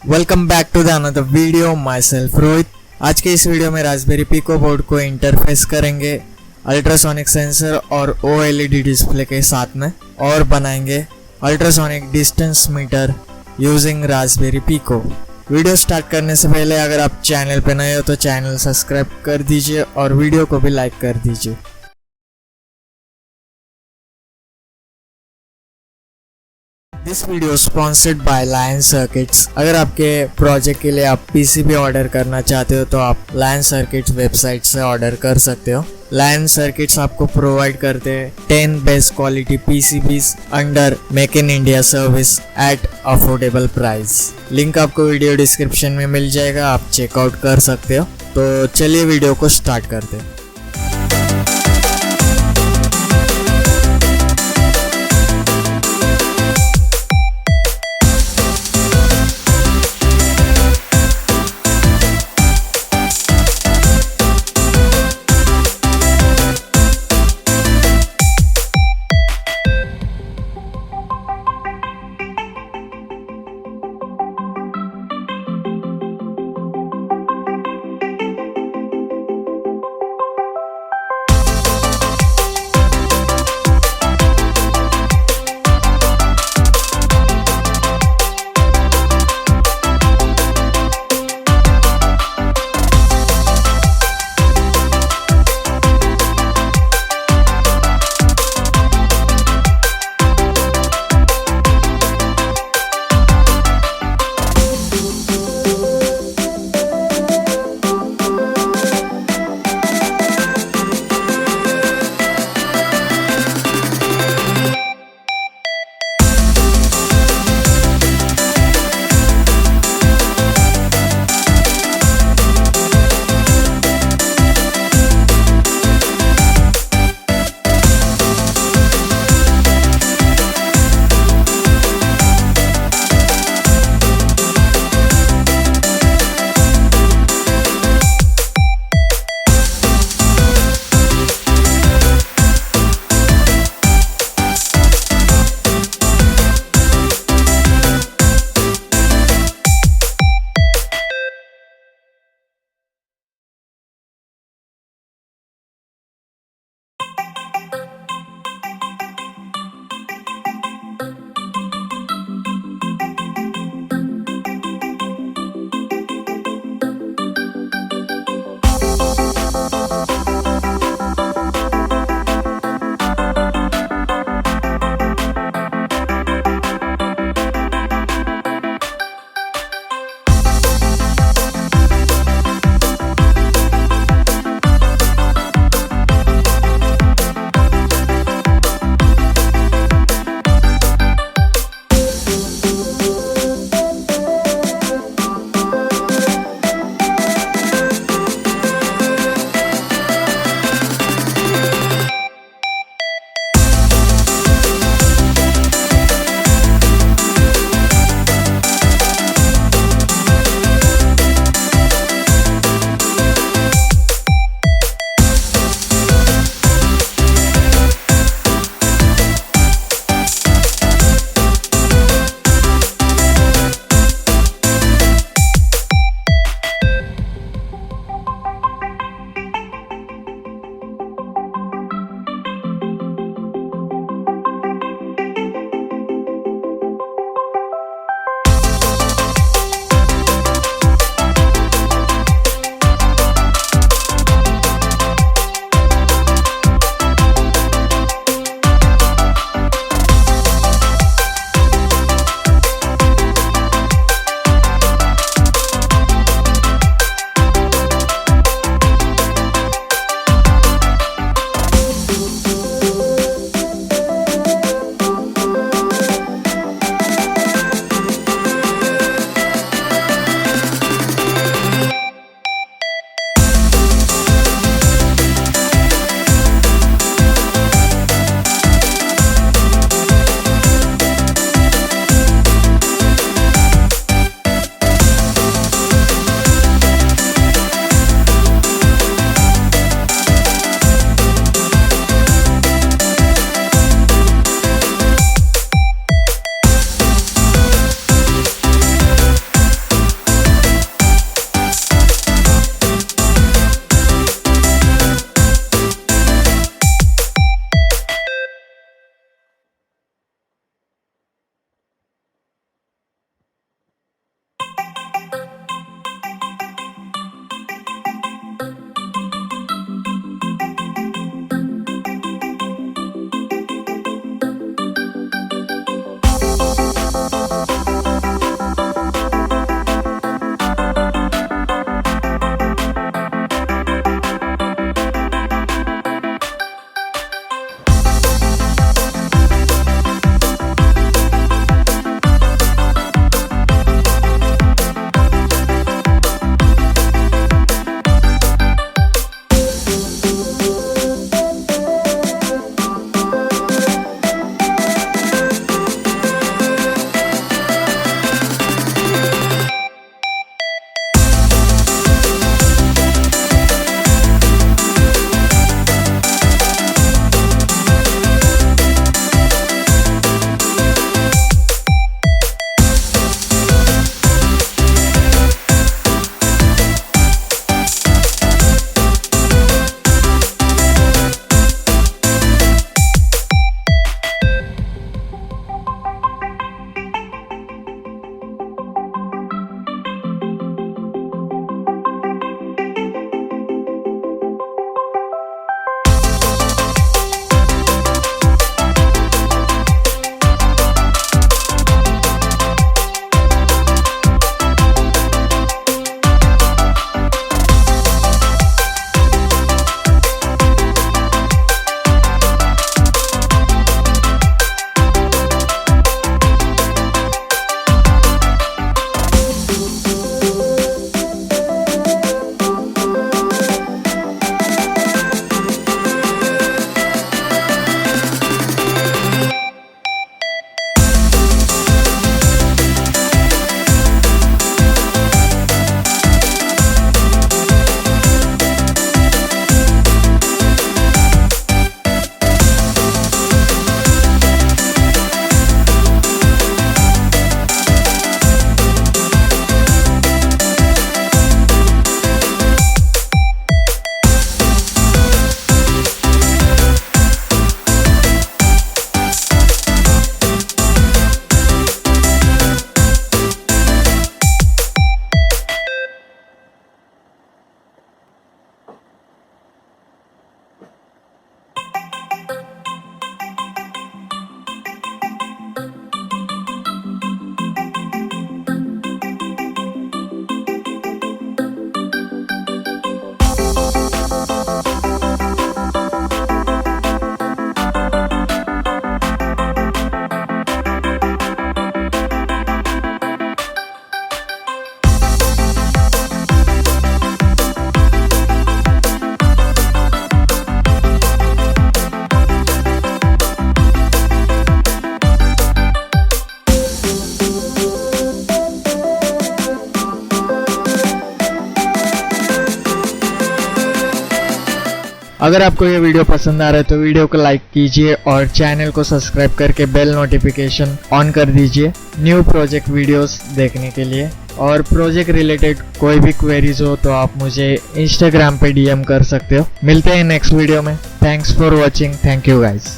Welcome back to the another video. माई सेल्फ रोहित। आज के इस वीडियो में रास्पबेरी पिको बोर्ड को इंटरफेस करेंगे अल्ट्रासोनिक सेंसर और OLED डिस्प्ले के साथ में और बनाएंगे ultrasonic distance meter using Raspberry Pico. Video start करने से पहले अगर आप चैनल पे नए हो तो चैनल सब्सक्राइब कर दीजिए और वीडियो को भी लाइक कर दीजिए। This video sponsored by Lion Circuits. अगर आपके प्रोजेक्ट के लिए आप पीसीबी ऑर्डर करना चाहते हो तो आप लायन सर्किट्स वेबसाइट से ऑर्डर कर सकते हो। लायन सर्किट्स आपको प्रोवाइड करते हैं 10 best quality PCBs under make in India service at affordable price. Link आपको वीडियो डिस्क्रिप्शन में मिल जाएगा, आप चेकआउट कर सकते हो। तो चलिए वीडियो को स्टार्ट करते हैं। अगर आपको ये वीडियो पसंद आ रहा है तो वीडियो को लाइक कीजिए और चैनल को सब्सक्राइब करके बेल नोटिफिकेशन ऑन कर दीजिए न्यू प्रोजेक्ट वीडियोस देखने के लिए। और प्रोजेक्ट रिलेटेड कोई भी क्वेरीज हो तो आप मुझे इंस्टाग्राम पे DM कर सकते हो। मिलते हैं नेक्स्ट वीडियो में। Thanks for watching. Thank you guys.